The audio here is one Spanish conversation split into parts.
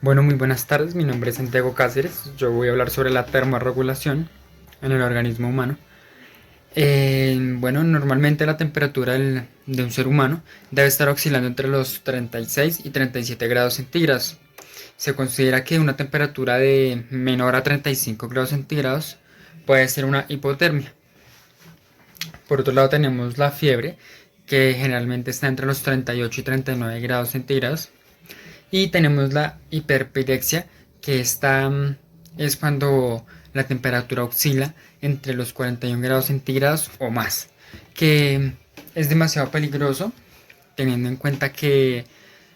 Bueno, muy buenas tardes, mi nombre es Santiago Cáceres, yo voy a hablar sobre la termorregulación en el organismo humano. Bueno, normalmente la temperatura de un ser humano debe estar oscilando entre los 36 y 37 grados centígrados. Se considera que una temperatura de menor a 35 grados centígrados puede ser una hipotermia. Por otro lado tenemos la fiebre, que generalmente está entre los 38 y 39 grados centígrados. Y tenemos la hiperpirexia, que es cuando la temperatura oscila entre los 41 grados centígrados o más, que es demasiado peligroso teniendo en cuenta que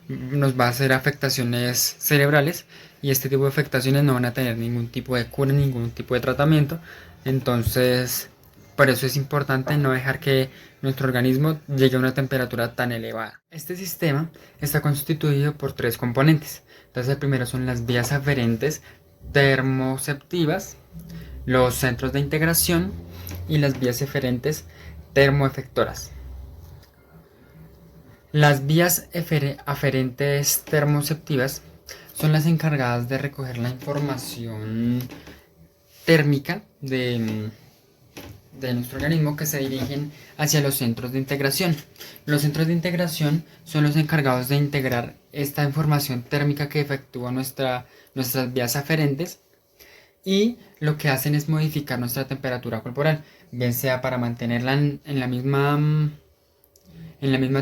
nos va a hacer afectaciones cerebrales y este tipo de afectaciones no van a tener ningún tipo de cura, ningún tipo de tratamiento. Entonces, por eso es importante no dejar que nuestro organismo llegue a una temperatura tan elevada. Este sistema está constituido por tres componentes. Entonces, el primero son las vías aferentes termoceptivas, los centros de integración y las vías eferentes termoefectoras. Las vías aferentes termoceptivas son las encargadas de recoger la información térmica de nuestro organismo que se dirigen hacia los centros de integración. Los centros de integración son los encargados de integrar esta información térmica que efectúa nuestras vías aferentes y lo que hacen es modificar nuestra temperatura corporal, bien sea para mantenerla en la misma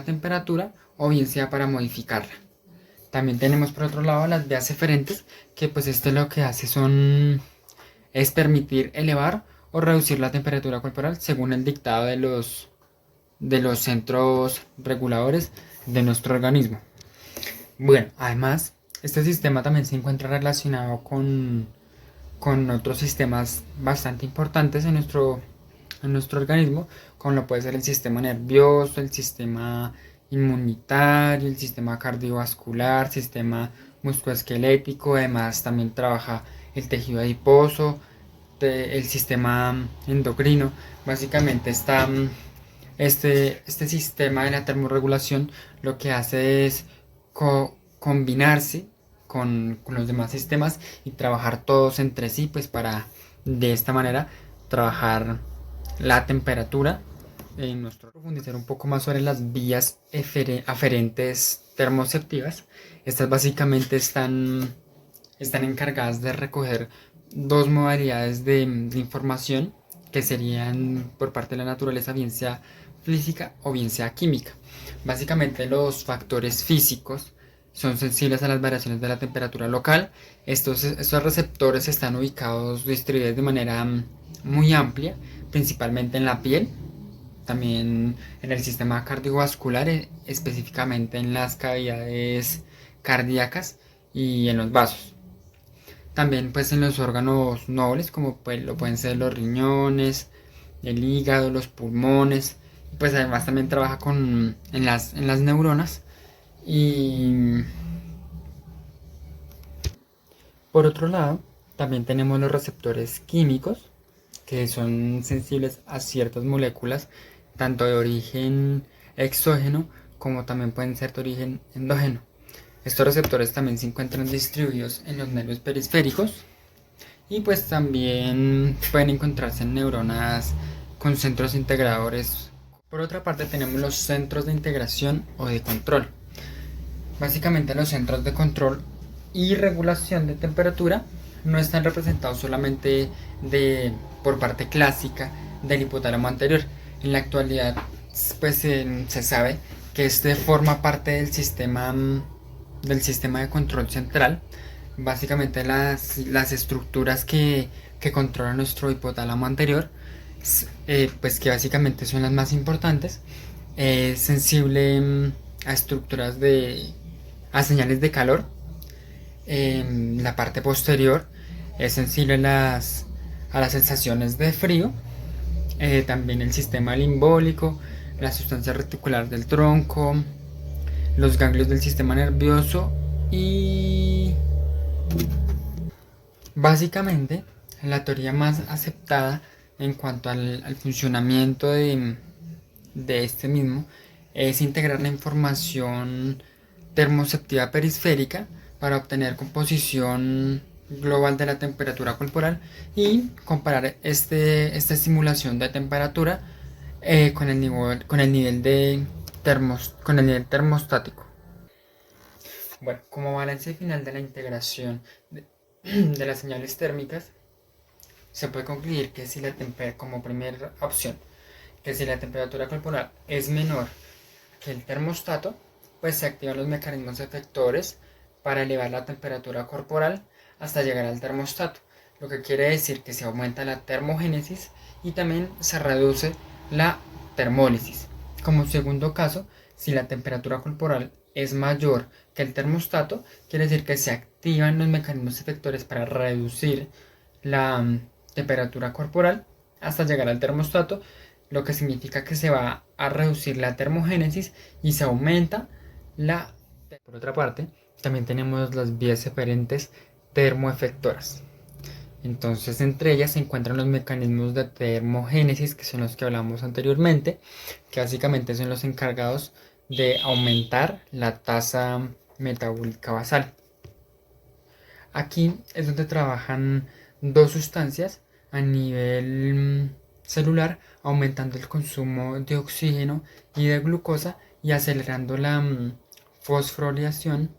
temperatura o bien sea para modificarla. También tenemos por otro lado las vías eferentes, que pues esto lo que hace es permitir elevar o reducir la temperatura corporal según el dictado de los centros reguladores de nuestro organismo. Bueno, además, este sistema también se encuentra relacionado con otros sistemas bastante importantes en nuestro organismo, como lo puede ser el sistema nervioso, el sistema inmunitario, el sistema cardiovascular, sistema musculoesquelético. Además también trabaja el tejido adiposo, el sistema endocrino. Básicamente este sistema de la termorregulación lo que hace es combinarse con los demás sistemas y trabajar todos entre sí, pues para de esta manera trabajar la temperatura en nuestro. Profundizar un poco más sobre las vías aferentes termoceptivas. Estas básicamente están encargadas de recoger dos modalidades de información que serían por parte de la naturaleza, bien sea física o bien sea química. Básicamente los factores físicos son sensibles a las variaciones de la temperatura local. Estos receptores están ubicados, distribuidos de manera muy amplia, principalmente en la piel, también en el sistema cardiovascular, específicamente en las cavidades cardíacas y en los vasos. También pues en los órganos nobles, como pues, lo pueden ser los riñones, el hígado, los pulmones. Pues además también trabaja en las neuronas. Y por otro lado, también tenemos los receptores químicos, que son sensibles a ciertas moléculas, tanto de origen exógeno como también pueden ser de origen endógeno. Estos receptores también se encuentran distribuidos en los nervios periféricos y pues también pueden encontrarse en neuronas con centros integradores. Por otra parte tenemos los centros de integración o de control. Básicamente los centros de control y regulación de temperatura no están representados solamente por parte clásica del hipotálamo anterior. En la actualidad pues se sabe que este forma parte del sistema de control central. Básicamente las estructuras que controlan nuestro hipotálamo anterior, pues que básicamente son las más importantes, es sensible a estructuras a señales de calor. La parte posterior es sensible a las sensaciones de frío. También el sistema limbólico, la sustancia reticular del tronco, los ganglios del sistema nervioso y básicamente la teoría más aceptada en cuanto al funcionamiento de este mismo es integrar la información termoceptiva periférica para obtener composición global de la temperatura corporal y comparar esta simulación de temperatura con el nivel con el nivel termostático. Bueno, como balance final de la integración de las señales térmicas, se puede concluir que como primera opción, que si la temperatura corporal es menor que el termostato, pues se activan los mecanismos efectores para elevar la temperatura corporal hasta llegar al termostato, lo que quiere decir que se aumenta la termogénesis y también se reduce la termólisis. Como segundo caso, si la temperatura corporal es mayor que el termostato, quiere decir que se activan los mecanismos efectores para reducir la temperatura corporal hasta llegar al termostato, lo que significa que se va a reducir la termogénesis y se aumenta la... Por otra parte, también tenemos las vías eferentes termoefectoras. Entonces, entre ellas se encuentran los mecanismos de termogénesis, que son los que hablamos anteriormente, que básicamente son los encargados de aumentar la tasa metabólica basal. Aquí es donde trabajan dos sustancias a nivel celular, aumentando el consumo de oxígeno y de glucosa y acelerando la fosforilación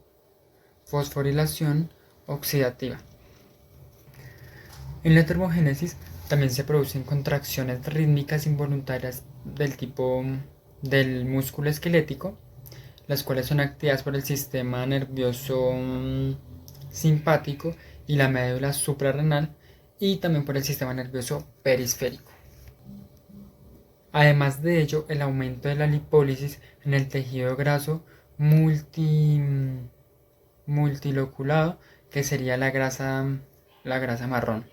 oxidativa. En la termogénesis también se producen contracciones rítmicas involuntarias del tipo del músculo esquelético, las cuales son activadas por el sistema nervioso simpático y la médula suprarrenal y también por el sistema nervioso periférico. Además de ello, el aumento de la lipólisis en el tejido graso multiloculado, que sería la grasa marrón.